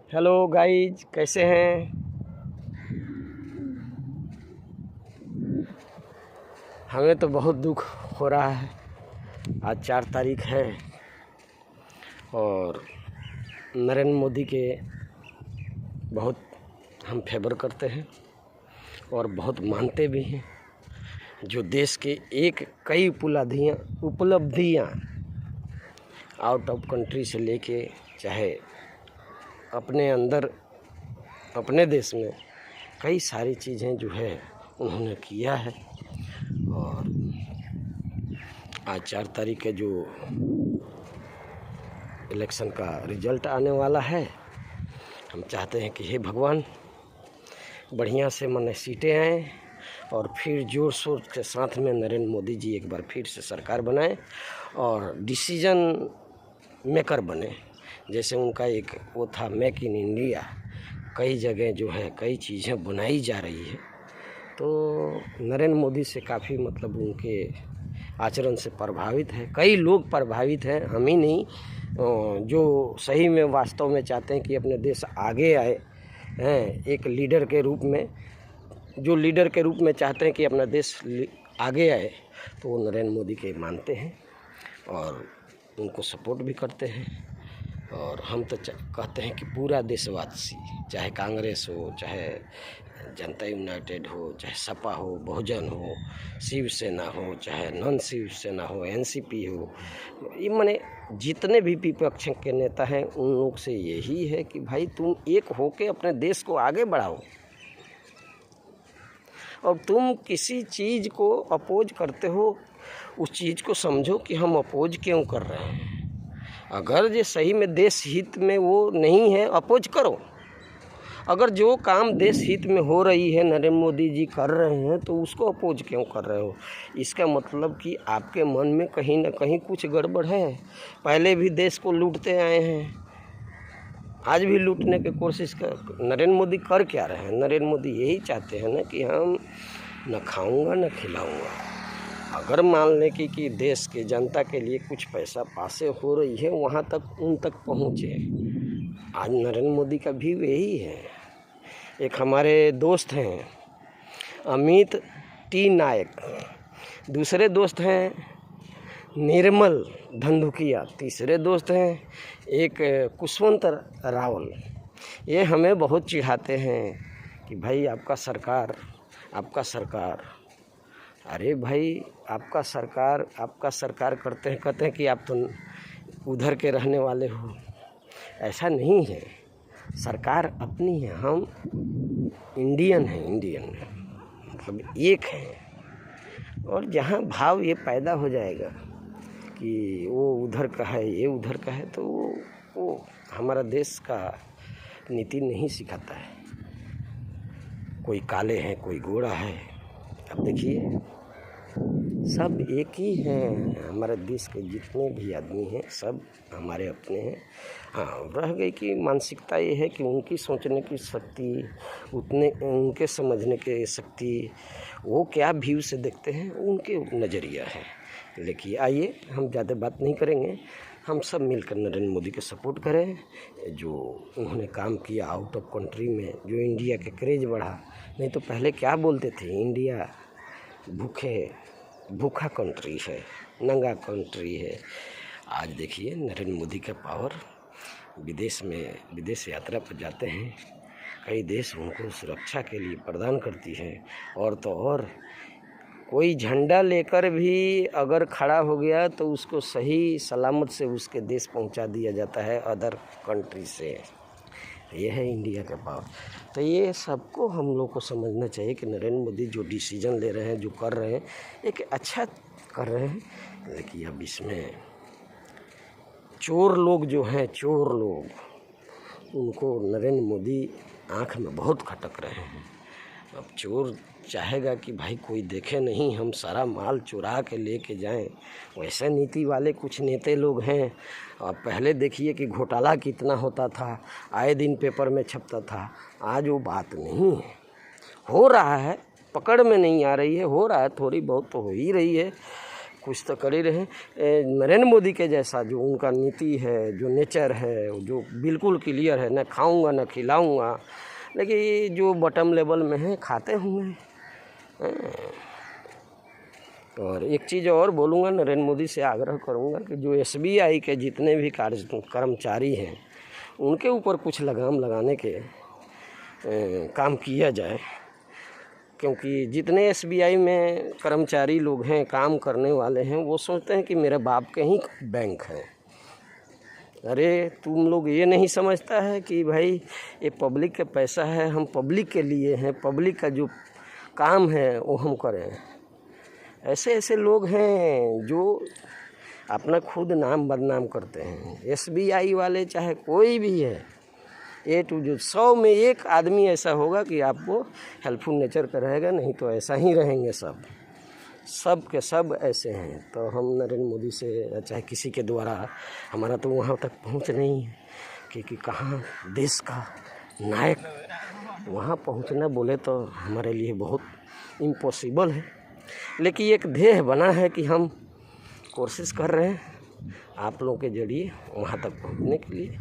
Hello guys, कैसे हैं? हमें तो बहुत दुख हो रहा है। आज 4 तारीख है और नरेंद्र मोदी के बहुत हम फेवर करते हैं और बहुत मानते भी हैं। जो देश के कई उपलब्धियाँ आउट ऑफ कंट्री से लेके चाहे अपने अंदर अपने देश में कई सारी चीज़ें जो है उन्होंने किया है। और आज 4 तारीख के जो इलेक्शन का रिजल्ट आने वाला है, हम चाहते हैं कि हे भगवान बढ़िया से माने सीटें आएँ और फिर जोर शोर के साथ में नरेंद्र मोदी जी एक बार फिर से सरकार बनाएं और डिसीजन मेकर बने। जैसे उनका एक वो था मेक इन इंडिया, कई जगह जो है कई चीज़ें बनाई जा रही है। तो नरेंद्र मोदी से काफ़ी मतलब उनके आचरण से प्रभावित है, कई लोग प्रभावित हैं, हम ही नहीं, जो सही में वास्तव में चाहते हैं कि अपने देश आगे आए हैं। एक लीडर के रूप में जो लीडर के रूप में चाहते हैं कि अपना देश आगे आए, तो वो नरेंद्र मोदी के मानते हैं और उनको सपोर्ट भी करते हैं। और हम तो कहते हैं कि पूरा देशवासी, चाहे कांग्रेस हो, चाहे जनता यूनाइटेड हो, चाहे सपा हो, बहुजन हो, शिवसेना हो, चाहे नॉन शिवसेना हो, एनसीपी हो, ये माने जितने भी विपक्ष के नेता हैं उन लोग से यही है कि भाई तुम एक होके अपने देश को आगे बढ़ाओ। और तुम किसी चीज़ को अपोज करते हो, उस चीज़ को समझो कि हम अपोज क्यों कर रहे हैं। अगर ये सही में देश हित में वो नहीं है, अपोज करो। अगर जो काम देश हित में हो रही है, नरेंद्र मोदी जी कर रहे हैं, तो उसको अपोज क्यों कर रहे हो? इसका मतलब कि आपके मन में कहीं ना कहीं कुछ गड़बड़ है। पहले भी देश को लूटते आए हैं, आज भी लूटने की कोशिश कर नरेंद्र मोदी कर क्या रहे हैं? नरेंद्र मोदी यही चाहते हैं ना कि हम न खाऊंगा न खिलाऊंगा। अगर मान लें कि देश के जनता के लिए कुछ पैसा पासे हो रही है, वहाँ तक उन तक पहुँचे। आज नरेंद्र मोदी का भी यही है। एक हमारे दोस्त हैं अमित टी नायक, दूसरे दोस्त हैं निर्मल धंधुकिया, तीसरे दोस्त हैं एक कुशवंत रावल। ये हमें बहुत चिढ़ाते हैं कि भाई आपका सरकार। अरे भाई आपका सरकार करते हैं, कहते हैं कि आप तो उधर के रहने वाले हो। ऐसा नहीं है, सरकार अपनी है, हम इंडियन मतलब एक है। और जहाँ भाव ये पैदा हो जाएगा कि वो उधर का है ये उधर का है, तो वो हमारा देश का नीति नहीं सिखाता है। कोई काले हैं, कोई गोरा है। अब देखिए सब एक ही हैं, हमारे देश के जितने भी आदमी हैं सब हमारे अपने हैं। हाँ, रह गई कि मानसिकता ये है कि उनकी सोचने की शक्ति, उनके समझने की शक्ति, वो क्या व्यू से देखते हैं, उनके नज़रिया है। लेकिन आइए हम ज़्यादा बात नहीं करेंगे, हम सब मिलकर नरेंद्र मोदी के सपोर्ट करें। जो उन्होंने काम किया आउट ऑफ कंट्री में, जो इंडिया के क्रेज बढ़ा। नहीं तो पहले क्या बोलते थे, इंडिया भूखा कंट्री है, नंगा कंट्री है। आज देखिए नरेंद्र मोदी का पावर, विदेश यात्रा पर जाते हैं, कई देश उनको सुरक्षा के लिए प्रदान करती है। और तो और कोई झंडा लेकर भी अगर खड़ा हो गया तो उसको सही सलामत से उसके देश पहुंचा दिया जाता है अदर कंट्री से। ये है इंडिया का पावर। तो ये सबको हम लोग को समझना चाहिए कि नरेंद्र मोदी जो डिसीजन ले रहे हैं, जो कर रहे हैं, एक अच्छा कर रहे हैं। लेकिन अब इसमें चोर लोग जो हैं, उनको नरेंद्र मोदी आँख में बहुत खटक रहे हैं। अब चोर चाहेगा कि भाई कोई देखे नहीं, हम सारा माल चुरा के लेके जाएं। वैसे नीति वाले कुछ नेता लोग हैं। अब पहले देखिए कि घोटाला कितना होता था, आए दिन पेपर में छपता था। आज वो बात नहीं है, हो रहा है, पकड़ में नहीं आ रही है, हो रहा है, थोड़ी बहुत तो हो ही रही है। कुछ तो कर ही रहे हैं। नरेंद्र मोदी के जैसा जो उनका नीति है, जो नेचर है, जो बिल्कुल क्लियर है, न खाऊंगा न खिलाऊंगा, लेकिन जो बॉटम लेवल में है खाते होंगे। और एक चीज़ और बोलूँगा, नरेंद्र मोदी से आग्रह करूँगा कि जो SBI के जितने भी कर्मचारी हैं उनके ऊपर कुछ लगाम लगाने के काम किया जाए, क्योंकि जितने SBI में कर्मचारी लोग हैं, काम करने वाले हैं, वो सोचते हैं कि मेरे बाप के ही बैंक है। अरे तुम लोग ये नहीं समझता है कि भाई ये पब्लिक का पैसा है, हम पब्लिक के लिए हैं, पब्लिक का जो काम है वो हम करें। ऐसे ऐसे लोग हैं जो अपना खुद नाम बदनाम करते हैं। SBI वाले चाहे कोई भी है, A to Z 100 में एक आदमी ऐसा होगा कि आपको हेल्पफुल नेचर का रहेगा, नहीं तो ऐसा ही रहेंगे सब के सब ऐसे हैं। तो हम नरेंद्र मोदी से चाहे किसी के द्वारा, हमारा तो वहाँ तक पहुँच नहीं है कि कहाँ देश का नायक वहाँ पहुँचना बोले तो हमारे लिए बहुत इम्पॉसिबल है। लेकिन एक ध्येय बना है कि हम कोशिश कर रहे हैं आप लोगों के जरिए वहाँ तक पहुँचने के लिए।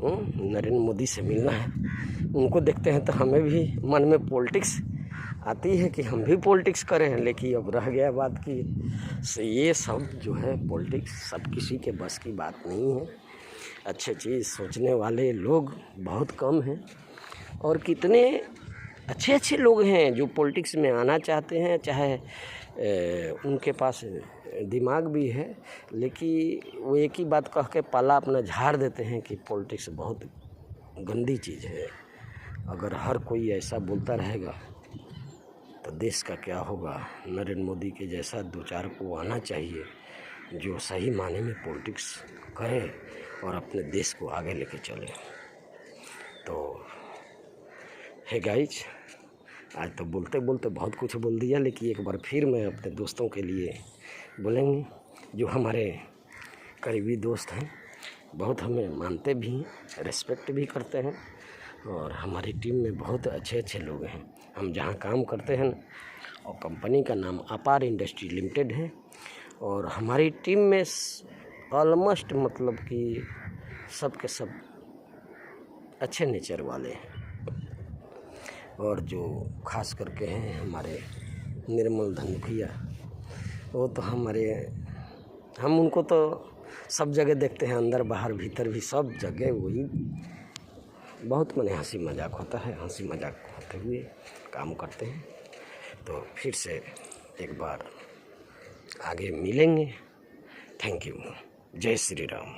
नरेंद्र मोदी से मिलना है, उनको देखते हैं तो हमें भी मन में पॉलिटिक्स आती है कि हम भी पॉलिटिक्स करें। लेकिन अब रह गया बात कि ये सब जो है पॉलिटिक्स सब किसी के बस की बात नहीं है। अच्छे चीज़ सोचने वाले लोग बहुत कम हैं, और कितने अच्छे अच्छे लोग हैं जो पॉलिटिक्स में आना चाहते हैं, चाहे उनके पास दिमाग भी है, लेकिन वो एक ही बात कह के पाला अपना झाड़ देते हैं कि पॉलिटिक्स बहुत गंदी चीज़ है। अगर हर कोई ऐसा बोलता रहेगा तो देश का क्या होगा। नरेंद्र मोदी के जैसा दो चार को आना चाहिए जो सही माने में पॉलिटिक्स करे और अपने देश को आगे लेके चले। तो हे गाइज, आज तो बोलते बोलते बहुत कुछ बोल दिया, लेकिन एक बार फिर मैं अपने दोस्तों के लिए बोलेंगे जो हमारे करीबी दोस्त हैं, बहुत हमें मानते भी हैं, रिस्पेक्ट भी करते हैं, और हमारी टीम में बहुत अच्छे अच्छे लोग हैं। हम जहाँ काम करते हैं और कंपनी का नाम अपार इंडस्ट्री लिमिटेड है, और हमारी टीम में ऑलमोस्ट मतलब कि सब के सब अच्छे नेचर वाले हैं। और जो खास करके हैं हमारे निर्मल धन भैया, वो तो हम उनको तो सब जगह देखते हैं, अंदर बाहर भीतर भी सब जगह वही बहुत मने हंसी मजाक होता है, हंसी मजाक होते हुए काम करते हैं। तो फिर से एक बार आगे मिलेंगे। Thank you. जय श्री राम।